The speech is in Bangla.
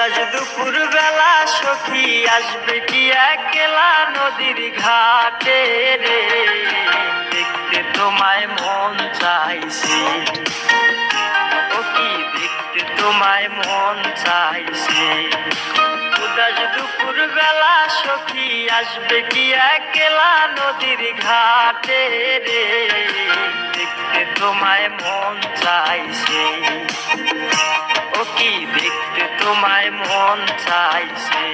আজ দুপুর বেলা সখী আসবে কি একলা নদীর ঘাটে রে, দেখতে তোমায় মন চাইছে, ও কি দেখতে তোমায় মন চাইছে। আজ দুপুর বেলা সখী আসবে কি একলা নদীর ঘাটে রে, দেখতে তোমায় মন চাইছে, ও কি দেখতে তোমায় মন চাইছে।